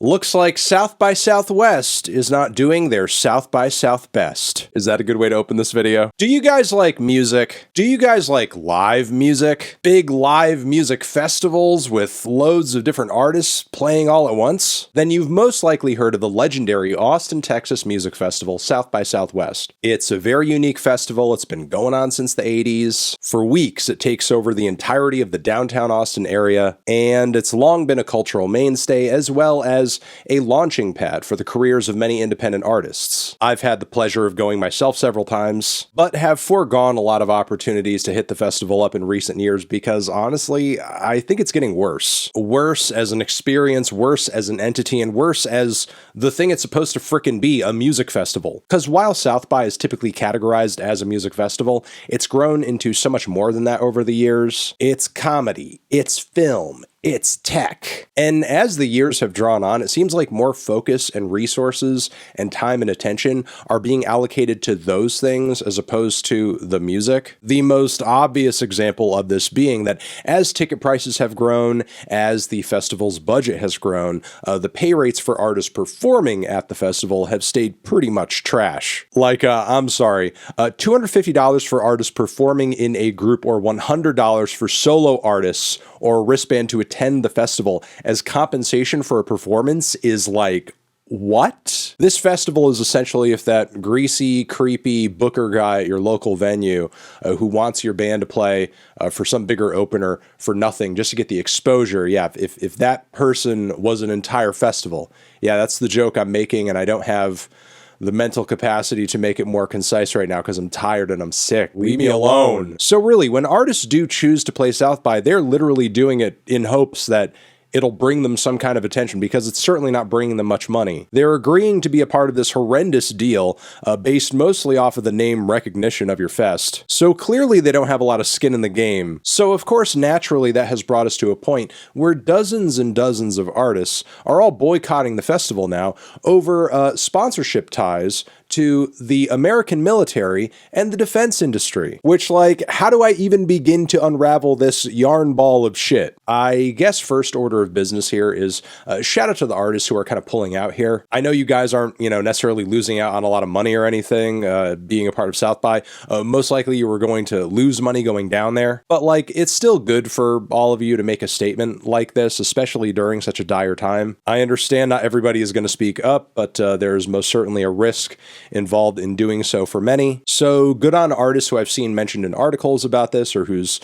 Looks like South by Southwest is not doing their South by Southbest. Is that a good way to open this video? Do you guys like music? Do you guys like live music? Big live music festivals with loads of different artists playing all at once? Then you've most likely heard of the legendary Austin, Texas music festival, South by Southwest. It's a very unique festival. It's been going on since the 80s. For weeks, it takes over the entirety of the downtown Austin area, and it's long been a cultural mainstay as well as a launching pad for the careers of many independent artists. I've had the pleasure of going myself several times, but have foregone a lot of opportunities to hit the festival up in recent years because honestly, I think it's getting worse. Worse as an experience, worse as an entity, and worse as the thing it's supposed to frickin' be, a music festival. Because while South by is typically categorized as a music festival, it's grown into so much more than that over the years. It's comedy, it's film, it's tech. And as the years have drawn on, it seems like more focus and resources and time and attention are being allocated to those things as opposed to the music. The most obvious example of this being that as ticket prices have grown, as the festival's budget has grown, the pay rates for artists performing at the festival have stayed pretty much trash. Like, I'm sorry, $250 for artists performing in a group or $100 for solo artists or a wristband to attend the festival as compensation for a performance is like, what? This festival is essentially if that greasy, creepy booker guy at your local venue who wants your band to play for some bigger opener for nothing just to get the exposure. Yeah, if that person was an entire festival. Yeah, that's the joke I'm making, and I don't have the mental capacity to make it more concise right now because I'm tired and I'm sick. Leave me alone. So really, when artists do choose to play South by, they're literally doing it in hopes that it'll bring them some kind of attention because it's certainly not bringing them much money. They're agreeing to be a part of this horrendous deal based mostly off of the name recognition of your fest. So clearly they don't have a lot of skin in the game. So of course, naturally, that has brought us to a point where dozens and dozens of artists are all boycotting the festival now over sponsorship ties to the American military and the defense industry. Which, like, how do I even begin to unravel this yarn ball of shit? I guess first order of business here is shout out to the artists who are kind of pulling out here. I know you guys aren't, necessarily losing out on a lot of money or anything being a part of South by. Most likely you were going to lose money going down there. But, like, it's still good for all of you to make a statement like this, especially during such a dire time. I understand not everybody is going to speak up, but there's most certainly a risk involved in doing so for many. So good on artists who I've seen mentioned in articles about this or whose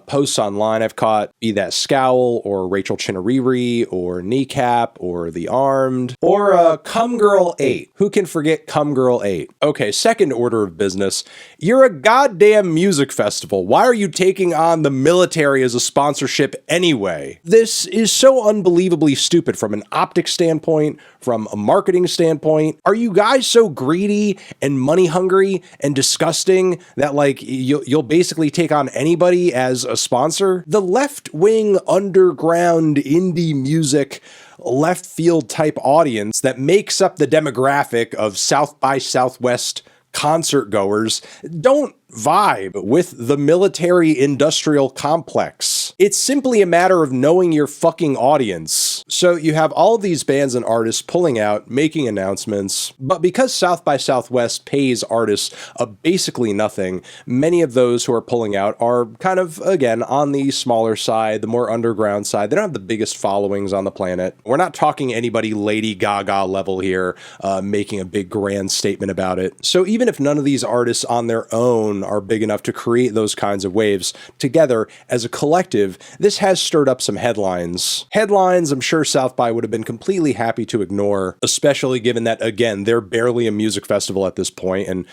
posts online I've caught, be that Scowl or Rachel Chinariri or Kneecap or The Armed or Cum Girl 8. Who can forget Cum Girl 8? Okay, second order of business. You're a goddamn music festival. Why are you taking on the military as a sponsorship anyway? This is so unbelievably stupid from an optics standpoint, from a marketing standpoint. Are you guys so greedy and money hungry and disgusting that, like, you'll basically take on anybody as a sponsor? The left-wing underground indie music left field type audience that makes up the demographic of South by Southwest concert goers don't vibe with the military industrial complex. It's simply a matter of knowing your fucking audience. So you have all of these bands and artists pulling out, making announcements, but because South by Southwest pays artists basically nothing, many of those who are pulling out are kind of, again, on the smaller side, the more underground side. They don't have the biggest followings on the planet. We're not talking anybody Lady Gaga level here, making a big grand statement about it. So even if none of these artists on their own are big enough to create those kinds of waves, together as a collective, this has stirred up some headlines. Headlines I'm sure South by would have been completely happy to ignore, especially given that, again, they're barely a music festival at this point, and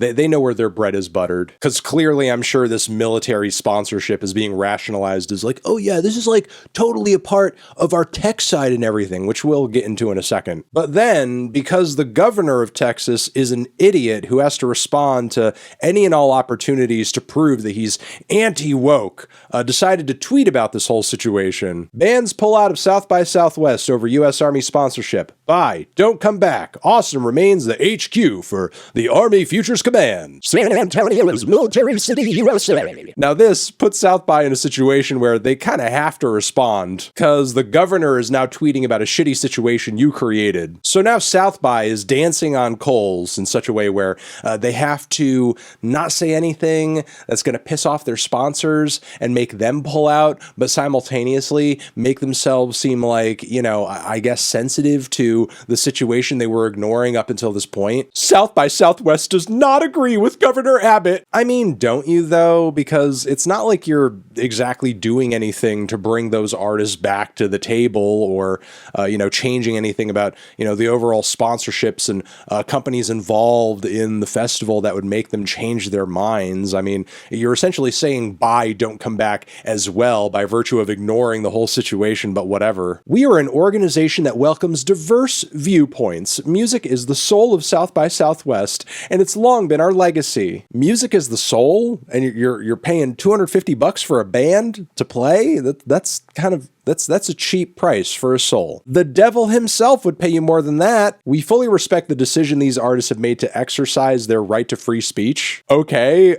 they know where their bread is buttered. Because clearly I'm sure this military sponsorship is being rationalized as like, oh yeah, this is like totally a part of our tech side and everything, which we'll get into in a second. But then, because the governor of Texas is an idiot who has to respond to any and all opportunities to prove that he's anti-woke, decided to tweet about this whole situation. Bands pull out of South by Southwest over U.S. Army sponsorship. Bye. Don't come back. Austin remains the HQ for the Army Futures Command. San Antonio is Military City, USA. Now this puts South by in a situation where they kind of have to respond, because the governor is now tweeting about a shitty situation you created. So now South by is dancing on coals in such a way where they have to not say anything that's going to piss off their sponsors and make them pull out, but simultaneously make themselves seem like, you know, I guess sensitive to the situation they were ignoring up until this point. South by Southwest does not agree with Governor Abbott. I mean, don't you though? Because it's not like you're exactly doing anything to bring those artists back to the table or, you know, changing anything about, you know, the overall sponsorships and companies involved in the festival that would make them change their minds. I mean, you're essentially saying bye, don't come back as well by virtue of ignoring the whole situation, but whatever. We are an organization that welcomes diverse viewpoints. Music is the soul of South by Southwest, and it's long been our legacy. Music is the soul, and you're paying $250 for a band to play? That's a cheap price for a soul. The devil himself would pay you more than that. We fully respect the decision these artists have made to exercise their right to free speech. Okay,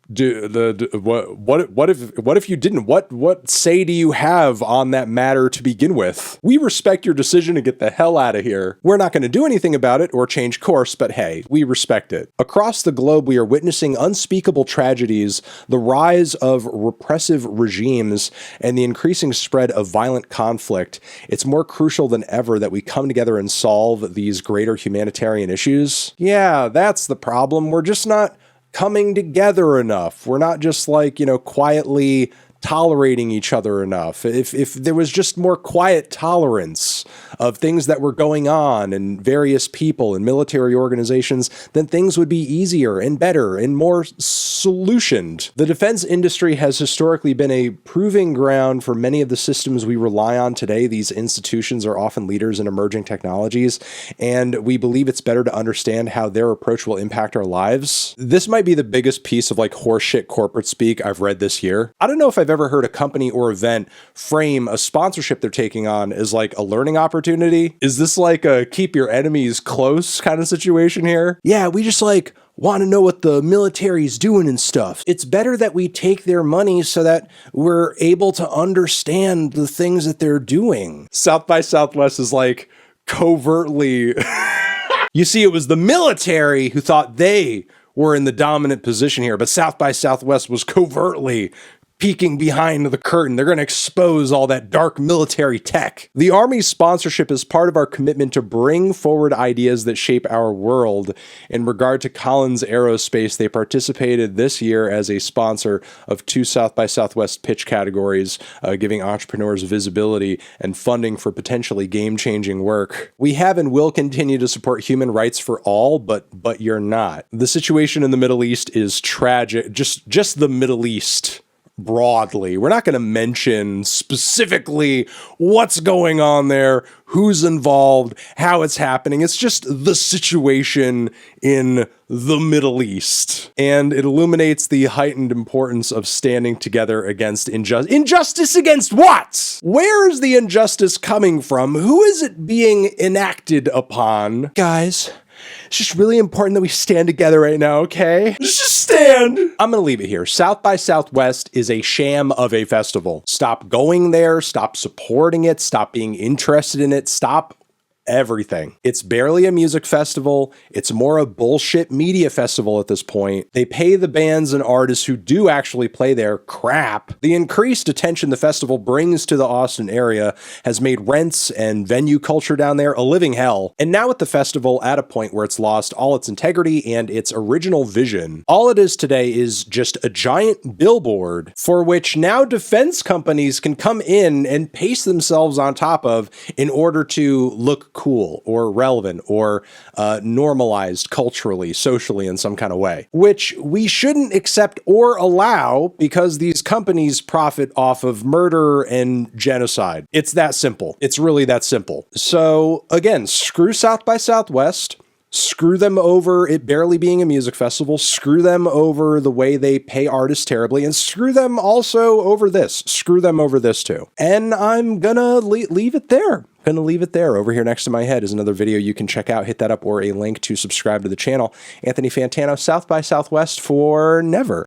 what if you didn't? What say do you have on that matter to begin with? We respect your decision to get the hell out of here. We're not going to do anything about it or change course, but hey, we respect it. Across the globe, we are witnessing unspeakable tragedies, the rise of repressive regimes, and the increasing spread of violent conflict. It's more crucial than ever that we come together and solve these greater humanitarian issues. Yeah, that's the problem. We're just not coming together enough. We're not just like, you know, quietly tolerating each other enough. If there was just more quiet tolerance of things that were going on in various people and military organizations, then things would be easier and better and more solutioned. The defense industry has historically been a proving ground for many of the systems we rely on today. These institutions are often leaders in emerging technologies, and we believe it's better to understand how their approach will impact our lives. This might be the biggest piece of like horseshit corporate speak I've read this year. I don't know if I've ever heard a company or event frame a sponsorship they're taking on as like a learning opportunity. Is this like a keep your enemies close kind of situation here? Yeah, we just like want to know what the military's doing and stuff. It's better that we take their money so that we're able to understand the things that they're doing. South by Southwest is like covertly. You see, it was the military who thought they were in the dominant position here, but South by Southwest was covertly peeking behind the curtain. They're going to expose all that dark military tech. The Army's sponsorship is part of our commitment to bring forward ideas that shape our world. In regard to Collins Aerospace, they participated this year as a sponsor of 2 South by Southwest pitch categories, giving entrepreneurs visibility and funding for potentially game-changing work. We have and will continue to support human rights for all, but you're not. The situation in the Middle East is tragic. Just the Middle East broadly. We're not going to mention specifically what's going on there, who's involved, how it's happening. It's just the situation in the Middle East. And it illuminates the heightened importance of standing together against injustice. Injustice against what? Where is the injustice coming from? Who is it being enacted upon? Guys, it's just really important that we stand together right now, okay? Just stand! I'm gonna leave it here. South by Southwest is a sham of a festival. Stop going there, stop supporting it, stop being interested in it, stop everything. It's barely a music festival. It's more a bullshit media festival at this point. They pay the bands and artists who do actually play there crap. The increased attention the festival brings to the Austen area has made rents and venue culture down there a living hell. And now with the festival at a point where it's lost all its integrity and its original vision, all it is today is just a giant billboard for which now defense companies can come in and paste themselves on top of in order to look cool or relevant or normalized culturally, socially in some kind of way, which we shouldn't accept or allow because these companies profit off of murder and genocide. It's that simple. It's really that simple. So again, screw South by Southwest. Screw them over it barely being a music festival. Screw them over the way they pay artists terribly. And screw them also over this. Screw them over this too. And I'm gonna leave it there. Gonna leave it there. Over here next to my head is another video you can check out. Hit that up or a link to subscribe to the channel. Anthony Fantano, South by Southwest for never.